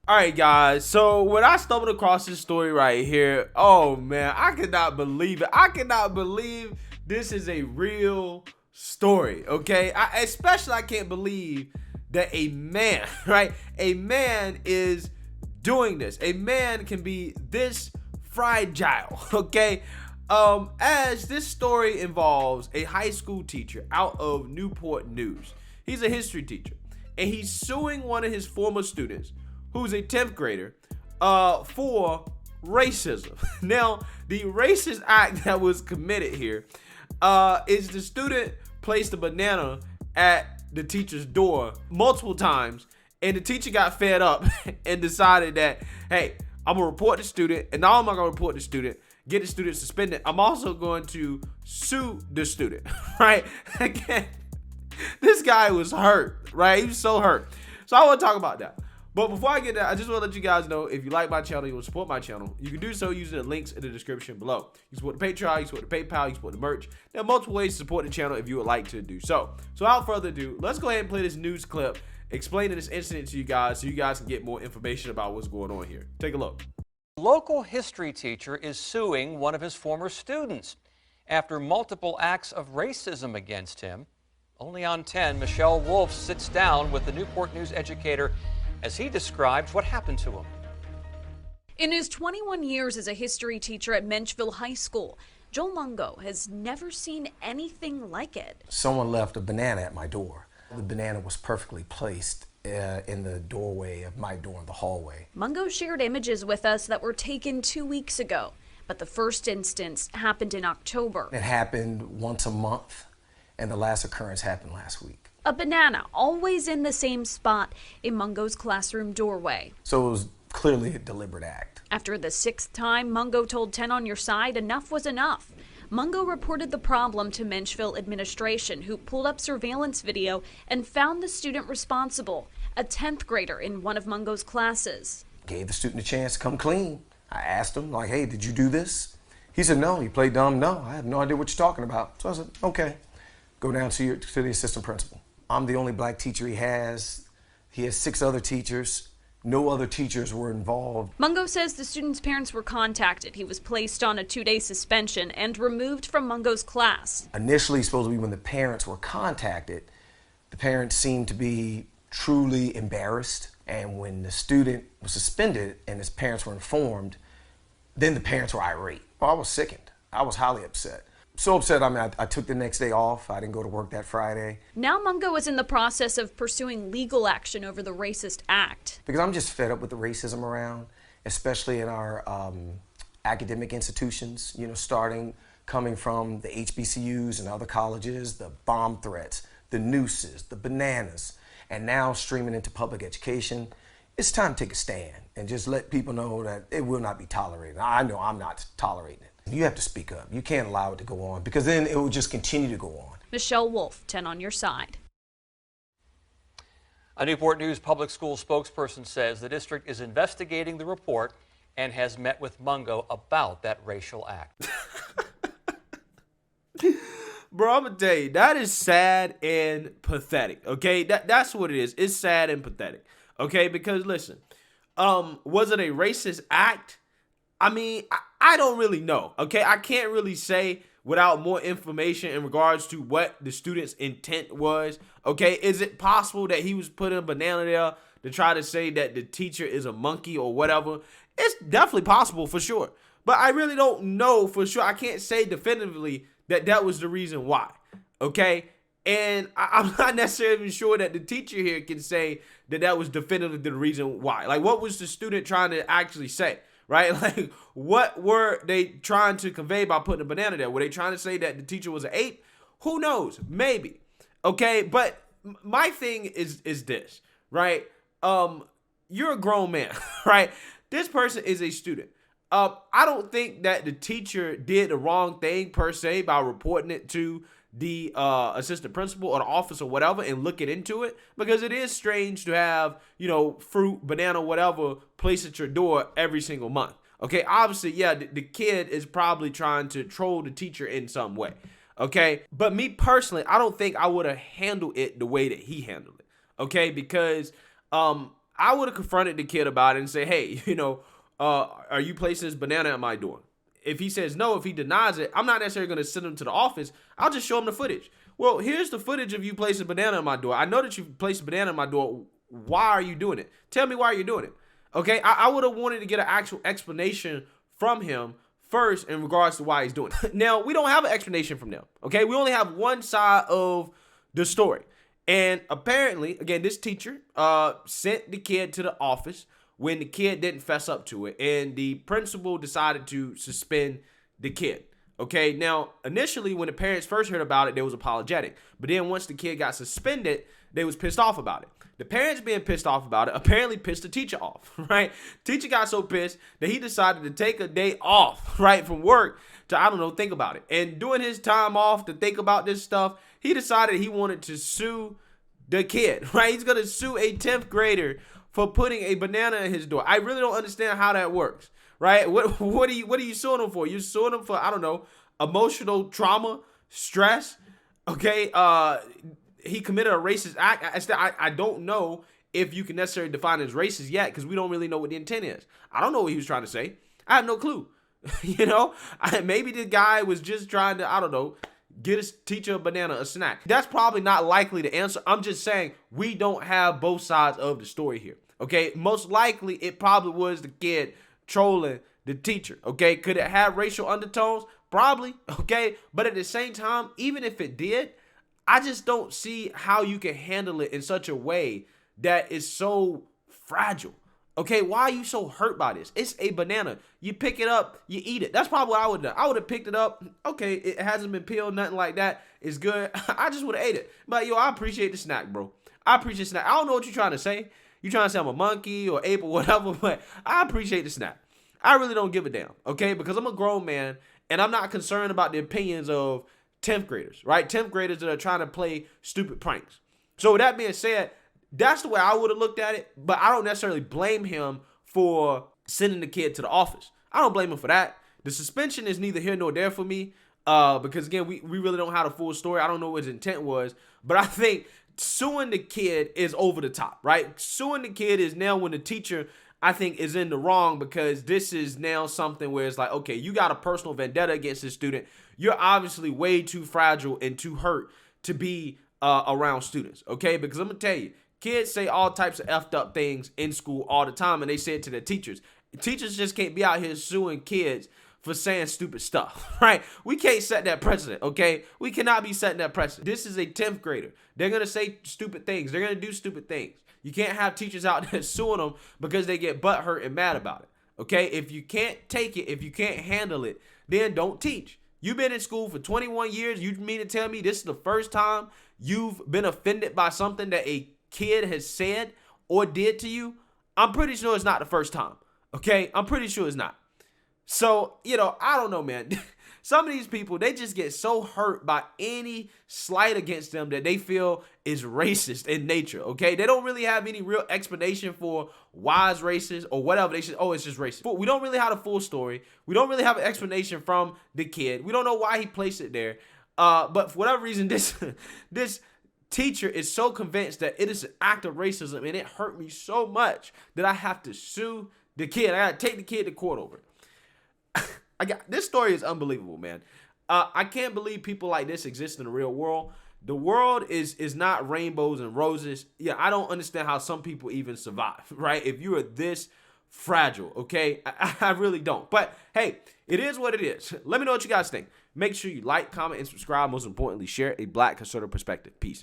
All right, guys. So when I stumbled across this story right here, oh man, I could not believe it. I cannot believe this is a real story. Okay, I can't believe that a man, right? A man is doing this. A man can be this fragile. Okay. As this story involves a high school teacher out of Newport News. He's a history teacher, and he's suing one of his former students, who's a 10th grader, for racism. Now, the racist act that was committed here is the student placed a banana at the teacher's door multiple times, and the teacher got fed up and decided that, hey, I'm gonna report the student, and not only am I gonna report the student, get the student suspended, I'm also going to sue the student, right? Again, this guy was hurt, right? He was so hurt. So I want to talk about that. But before I get that, I just want to let you guys know, if you like my channel, you want to support my channel, you can do so using the links in the description below. You can support the Patreon, you can support the PayPal, you can support the merch. There are multiple ways to support the channel if you would like to do so. So without further ado, let's go ahead and play this news clip explaining this incident to you guys so you guys can get more information about what's going on here. Take a look. A local history teacher is suing one of his former students after multiple acts of racism against him. Only on 10, Michelle Wolf sits down with the Newport News educator as he describes what happened to him. In his 21 years as a history teacher at Menchville High School, Joel Mungo has never seen anything like it. Someone left a banana at my door. The banana was perfectly placed in the doorway of my door in the hallway. Mungo shared images with us that were taken 2 weeks ago, but the first instance happened in October. It happened once a month, and the last occurrence happened last week. A banana always in the same spot in Mungo's classroom doorway. So it was clearly a deliberate act. After the 6th time, Mungo told 10 on Your Side enough was enough. Mungo reported the problem to Menchville administration, who pulled up surveillance video and found the student responsible, a 10th grader in one of Mungo's classes. Gave the student a chance to come clean. I asked him, like, hey, did you do this? He said, no. He played dumb. No, I have no idea what you're talking about. So I said, okay, go down to the assistant principal. I'm the only black teacher he has. He has 6 other teachers. No other teachers were involved. Mungo says the student's parents were contacted. He was placed on a 2-day suspension and removed from Mungo's class. Initially, supposed to be when the parents were contacted, the parents seemed to be truly embarrassed. And when the student was suspended and his parents were informed, then the parents were irate. Well, I was sickened. I was highly upset. So upset, I took the next day off. I didn't go to work that Friday. Now Mungo is in the process of pursuing legal action over the racist act. Because I'm just fed up with the racism around, especially in our academic institutions, coming from the HBCUs and other colleges, the bomb threats, the nooses, the bananas, and now streaming into public education. It's time to take a stand and just let people know that it will not be tolerated. I know I'm not tolerating it. You have to speak up. You can't allow it to go on, because then it will just continue to go on. Michelle Wolf, 10 on Your Side. A Newport News public school spokesperson says the district is investigating the report and has met with Mungo about that racial act. Bro, I'm gonna tell you, that is sad and pathetic. Okay, that's what it is. It's sad and pathetic. Okay, because listen, was it a racist act? I mean, I don't really know. Okay, I can't really say without more information in regards to what the student's intent was. Okay, is it possible that he was putting a banana there to try to say that the teacher is a monkey or whatever? It's definitely possible for sure, but I really don't know for sure. I can't say definitively that that was the reason why. Okay, and I'm not necessarily even sure that the teacher here can say that that was definitively the reason why. Like, what was the student trying to actually say? Right? Like, what were they trying to convey by putting a banana there? Were they trying to say that the teacher was an ape? Who knows? Maybe. Okay, but my thing is this, right? You're a grown man, right? This person is a student. I don't think that the teacher did the wrong thing per se by reporting it to the assistant principal or the office or whatever and looking into it, because it is strange to have, fruit, banana, whatever, placed at your door every single month. Okay, obviously, yeah, the kid is probably trying to troll the teacher in some way. Okay, but me personally, I don't think I would have handled it the way that he handled it. Okay, because I would have confronted the kid about it and say, hey, are you placing this banana at my door? If he says no, if he denies it, I'm not necessarily going to send him to the office. I'll just show him the footage. Well, here's the footage of you placing a banana at my door. I know that you placed a banana at my door. Why are you doing it? Tell me why you're doing it. Okay, I would have wanted to get an actual explanation from him first in regards to why he's doing it. Now, we don't have an explanation from them. Okay, we only have one side of the story. And apparently, again, this teacher sent the kid to the office when the kid didn't fess up to it, and the principal decided to suspend the kid. Okay, now, initially, when the parents first heard about it, they was apologetic. But then once the kid got suspended, they was pissed off about it. The parents being pissed off about it apparently pissed the teacher off, right? Teacher got so pissed that he decided to take a day off, right, from work to, think about it. And during his time off to think about this stuff, he decided he wanted to sue the kid, right? He's going to sue a 10th grader for putting a banana in his door. I really don't understand how that works, right? What are you suing him for? You're suing him for, emotional trauma, stress, okay? He committed a racist act. I don't know if you can necessarily define as racist yet because we don't really know what the intent is. I don't know what he was trying to say. I have no clue. Maybe the guy was just trying to, get his teacher a banana, a snack. That's probably not likely to answer. I'm just saying we don't have both sides of the story here. Okay, most likely it probably was the kid trolling the teacher. Okay, could it have racial undertones? Probably. Okay, but at the same time, even if it did, I just don't see how you can handle it in such a way that is so fragile. Okay, why are you so hurt by this? It's a banana. You pick it up, you eat it. That's probably what I would have done. I would have picked it up. Okay, it hasn't been peeled, nothing like that. It's good. I just would have ate it. But, I appreciate the snack, bro. I appreciate the snack. I don't know what you're trying to say. You're trying to say I'm a monkey or ape or whatever, but I appreciate the snack. I really don't give a damn, okay? Because I'm a grown man, and I'm not concerned about the opinions of 10th graders, right? 10th graders that are trying to play stupid pranks. So with that being said, that's the way I would have looked at it, but I don't necessarily blame him for sending the kid to the office. I don't blame him for that. The suspension is neither here nor there for me because, again, we really don't have the full story. I don't know what his intent was, but I think suing the kid is over the top, right? Suing the kid is now when the teacher, I think, is in the wrong because this is now something where it's like, okay, you got a personal vendetta against this student. You're obviously way too fragile and too hurt to be around students, okay? Because I'm going to tell you, kids say all types of effed up things in school all the time, and they say it to their teachers. Teachers just can't be out here suing kids for saying stupid stuff, right? We can't set that precedent, okay? We cannot be setting that precedent. This is a 10th grader. They're going to say stupid things. They're going to do stupid things. You can't have teachers out there suing them because they get butthurt and mad about it, okay? If you can't take it, if you can't handle it, then don't teach. You've been in school for 21 years. You mean to tell me this is the first time you've been offended by something that a kid has said or did to you? I'm pretty sure it's not the first time, okay? I'm pretty sure it's not. So, I don't know, man. Some of these people, they just get so hurt by any slight against them that they feel is racist in nature, okay? They don't really have any real explanation for why it's racist or whatever. They should, it's just racist. But we don't really have a full story. We don't really have an explanation from the kid. We don't know why he placed it there. But for whatever reason, this teacher is so convinced that it is an act of racism, and it hurt me so much that I have to sue the kid. I got to take the kid to court over it. This story is unbelievable, man. I can't believe people like this exist in the real world. The world is not rainbows and roses. Yeah, I don't understand how some people even survive, right? If you are this fragile, okay? I really don't. But hey, it is what it is. Let me know what you guys think. Make sure you like, comment, and subscribe. Most importantly, share a Black conservative perspective. Peace.